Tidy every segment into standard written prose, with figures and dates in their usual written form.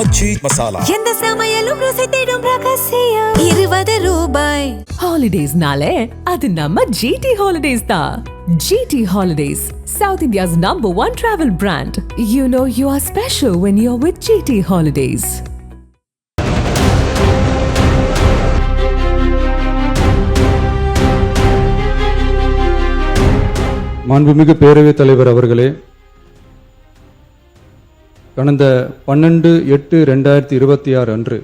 ஆச்சி மசாலா. எந்த சமையலும் ருசி தேடும் ரகசியம் 20 ரூபாய். ஹாலிடேஸ்னாலே அது நம்ம GT ஹாலிடேஸ் தான். GT Holidays, South India's #1 travel brand. You know you are special when you're with GT Holidays. மாண்புமிகு பேரவைத் தலைவர் அவர்களே, கடந்த 12/8/2026 அன்று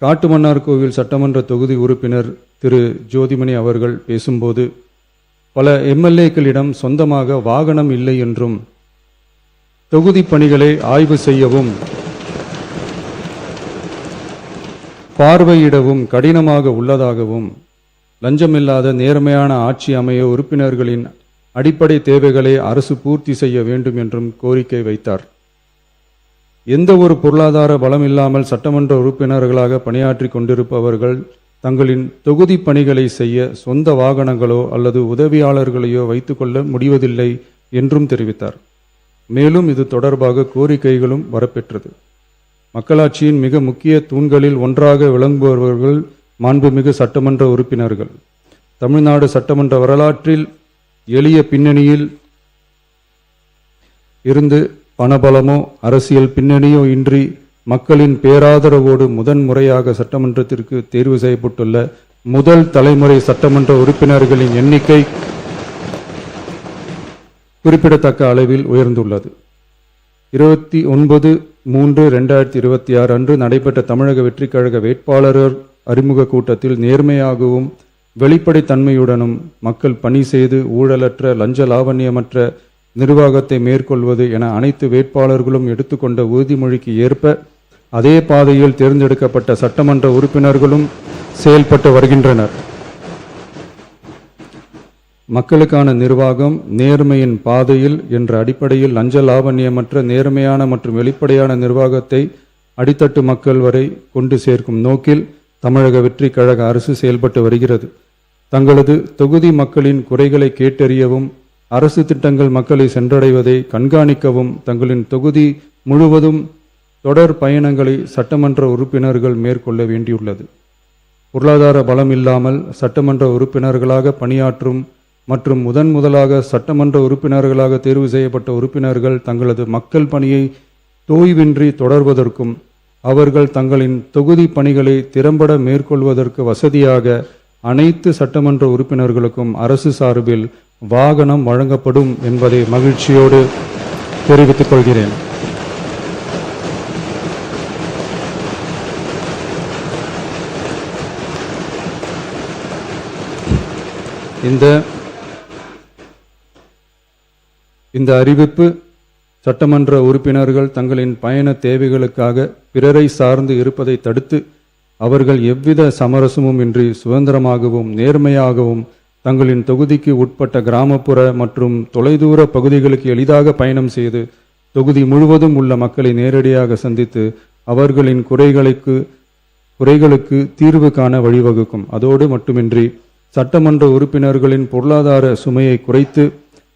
காட்டுமன்னார்கோவில் சட்டமன்ற தொகுதி உறுப்பினர் திரு ஜோதிமணி அவர்கள் பேசும்போது பல எம்எல்ஏக்களிடம் சொந்தமாக வாகனம் இல்லை என்றும் தொகுதி பணிகளை ஆய்வு செய்யவும் பார்வையிடவும் கடினமாக உள்ளதாகவும் லஞ்சமில்லாத நேர்மையான ஆட்சி அமைய உறுப்பினர்களின் அடிப்படை தேவைகளை அரசு பூர்த்தி செய்ய வேண்டும் என்றும் கோரிக்கை வைத்தார். எந்த ஒரு பொருளாதார பலம் இல்லாமல் சட்டமன்ற உறுப்பினர்களாக பணியாற்றி கொண்டிருப்பவர்கள் தங்களின் தொகுதி பணிகளை செய்ய சொந்த வாகனங்களோ அல்லது உதவியாளர்களையோ வைத்துக்கொள்ள முடிவதில்லை என்றும் தெரிவித்தார். மேலும் இது தொடர்பாக கோரிக்கைகளும் வரப்பெற்றது. மக்களாட்சியின் மிக முக்கிய தூண்களில் ஒன்றாக விளங்குபவர்கள் மாண்புமிகு சட்டமன்ற உறுப்பினர்கள். தமிழ்நாடு சட்டமன்ற வரலாற்றில் எளிய பின்னணியில் இருந்து பணபலமோ அரசியல் பின்னணியோ இன்றி மக்களின் பேராதரவோடு முதன்முறையாக சட்டமன்றத்திற்கு தேர்வு செய்யப்பட்டுள்ள முதல் தலைமுறை சட்டமன்ற உறுப்பினர்களின் எண்ணிக்கை குறிப்பிடத்தக்க அளவில் உயர்ந்துள்ளது. 29/3/2026 அன்று நடைபெற்ற தமிழக வெற்றிக் கழக வேட்பாளர் அறிமுக கூட்டத்தில் நேர்மையாகவும் வெளிப்படைத்தன்மையுடனும் மக்கள் பணி செய்து ஊழலற்ற லஞ்ச லாவண்யமற்ற நிர்வாகத்தை மேற்கொள்வது என அனைத்து வேட்பாளர்களும் எடுத்துக்கொண்ட உறுதிமொழிக்கு ஏற்ப அதே பாதையில் தேர்ந்தெடுக்கப்பட்ட சட்டமன்ற உறுப்பினர்களும் செயல்பட்டு வருகின்றனர். மக்களுக்கான நிர்வாகம் நேர்மையின் பாதையில் என்ற அடிப்படையில் லஞ்ச லாவண்யமற்ற நேர்மையான மற்றும் வெளிப்படையான நிர்வாகத்தை அடித்தட்டு மக்கள் வரை கொண்டு சேர்க்கும் நோக்கில் தமிழக வெற்றி கழக அரசு செயல்பட்டு வருகிறது. தங்களது தொகுதி மக்களின் குறைகளை கேட்டறியவும் அரசு திட்டங்கள் மக்களை சென்றடைவதை கண்காணிக்கவும் தங்களின் தொகுதி முழுவதும் தொடர் பயணங்களை சட்டமன்ற உறுப்பினர்கள் மேற்கொள்ள வேண்டியுள்ளது. பொருளாதார பலம் இல்லாமல் சட்டமன்ற உறுப்பினர்களாக பணியாற்றும் மற்றும் முதலாக சட்டமன்ற உறுப்பினர்களாக தேர்வு செய்யப்பட்ட உறுப்பினர்கள் தங்களது மக்கள் பணியை தோய்வின்றி தொடர்வதற்கும் அவர்கள் தங்களின் தொகுதி பணிகளை திறம்பட மேற்கொள்வதற்கு வசதியாக அனைத்து சட்டமன்ற உறுப்பினர்களுக்கும் அரசு சார்பில் வாகனம் வழங்கப்படும் என்பதை மகிழ்ச்சியோடு தெரிவித்துக் கொள்கிறேன். இந்த அறிவிப்பு சட்டமன்ற உறுப்பினர்கள் தங்களின் பயண தேவைகளுக்காக பிறரை சார்ந்து இருப்பதை தடுத்து அவர்கள் எவ்வித சமரசமும் இன்றி சுதந்திரமாகவும் நேர்மையாகவும் தங்களின் தொகுதிக்கு உட்பட்ட கிராமப்புற மற்றும் தொலைதூர பகுதிகளுக்கு எளிதாக பயணம் செய்து தொகுதி முழுவதும் உள்ள மக்களை நேரடியாக சந்தித்து அவர்களின் குறைகளுக்கு தீர்வு காண வழிவகுக்கும். அதோடு மட்டுமின்றி சட்டமன்ற உறுப்பினர்களின் பொருளாதார சுமையை குறைத்து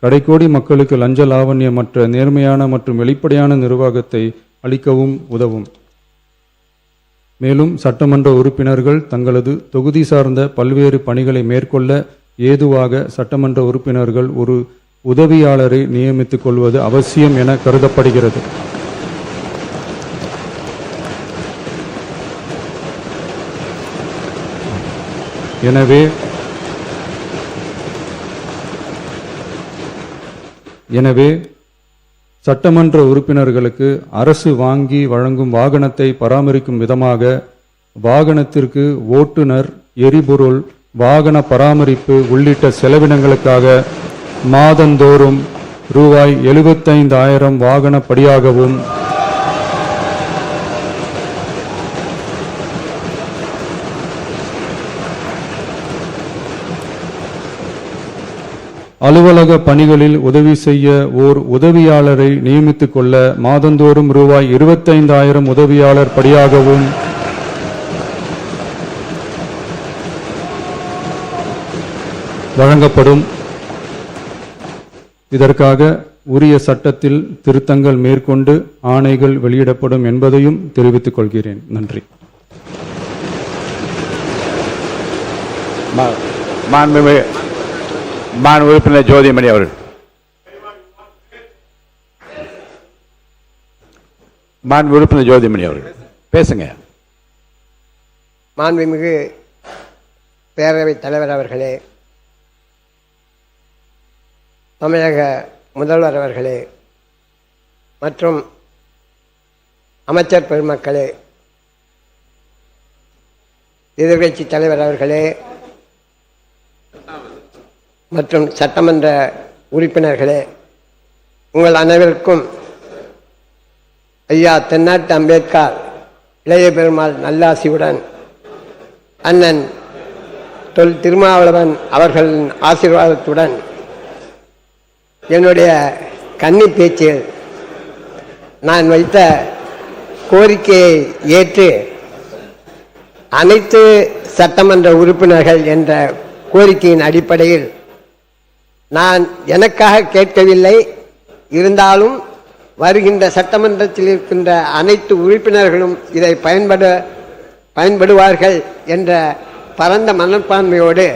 கடைக்கோடி மக்களுக்கு லஞ்ச லாவண்யமற்ற நேர்மையான மற்றும் வெளிப்படையான நிர்வாகத்தை அளிக்கவும் உதவும். மேலும் சட்டமன்ற உறுப்பினர்கள் தங்களது தொகுதி சார்ந்த பல்வேறு பணிகளை மேற்கொள்ள ஏதுவாக சட்டமன்ற உறுப்பினர்கள் ஒரு உதவியாளரை நியமித்துக் கொள்வது அவசியம் என கருதப்படுகிறது. எனவே சட்டமன்ற உறுப்பினர்களுக்கு அரசு வாங்கி வழங்கும் வாகனத்தை பராமரிக்கும் விதமாக வாகனத்திற்கு ஓட்டுநர், எரிபொருள், வாகன பராமரிப்பு உள்ளிட்ட செலவினங்களுக்காக மாதந்தோறும் ரூபாய் 75,000 வாகன படியாகவும் அலுவலக பணிகளில் உதவி செய்ய ஓர் உதவியாளரை நியமித்துக் கொள்ள மாதந்தோறும் ரூபாய் 25,000 உதவியாளர் படியாகவும் வழங்கப்படும். இதற்காக உரிய சட்டத்தில் திருத்தங்கள் மேற்கொண்டு ஆணைகள் வெளியிடப்படும் என்பதையும் தெரிவித்துக் கொள்கிறேன். நன்றி. மாண்புமிகு உறுப்பினர் ஜோதிமணி அவர்கள். மாண்பு உறுப்பினர் ஜோதிமணி அவர்கள் பேசுங்க. மாண்புமிகு பேரவைத் தலைவர் அவர்களே, தமிழக முதல்வர் அவர்களே மற்றும் அமைச்சர் பெருமக்களே, எதிர்க்கட்சி தலைவர் அவர்களே மற்றும் சட்டமன்ற உறுப்பினர்களே, உங்கள் அனைவருக்கும் ஐயா தென்னாட்டு அம்பேத்கர் இளைய பெருமாள் நல்லாசியுடன் அண்ணன் தொல் திருமாவளவன் அவர்களின் ஆசீர்வாதத்துடன் என்னுடைய கன்னி பேச்சில் நான் வைத்த கோரிக்கையை ஏற்று அனைத்து சட்டமன்ற உறுப்பினர்கள் என்ற கோரிக்கையின் அடிப்படையில் நான் எனக்காக கேட்கவில்லை, இருந்தாலும் வருகின்ற சட்டமன்றத்தில் இருக்கின்ற அனைத்து உறுப்பினர்களும் இதை பயன்படுவார்கள் என்ற பரந்த மனப்பான்மையோடு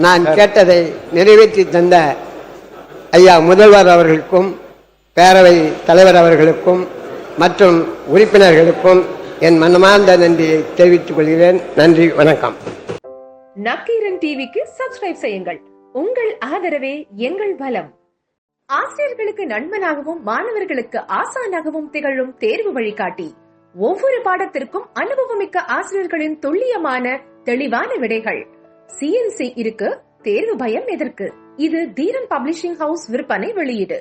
நான் கேட்டதை நிறைவேற்றி தந்த ஐயா முதல்வர் அவர்களுக்கும் பேரவை தலைவர் அவர்களுக்கும் மற்றும் உறுப்பினர்களுக்கும் என் மனமார்ந்த நன்றியை தெரிவித்துக் கொள்கிறேன். நன்றி, வணக்கம். நக்கீரன் டிவிக்கு சப்ஸ்கிரைப் செய்யுங்கள். உங்கள் ஆதரவே எங்கள் பலம். ஆசிரியர்களுக்கு நண்பனாகவும் மாணவர்களுக்கு ஆசானாகவும் திகழும் தேர்வு வழிகாட்டி. ஒவ்வொரு பாடத்திற்கும் அனுபவமிக்க ஆசிரியர்களின் துல்லியமான தெளிவான விடைகள். CNC இருக்கு, தேர்வு பயம் எதற்கு? இது தீரன் பப்ளிஷிங் ஹவுஸ் விற்பனை வெளியீடு.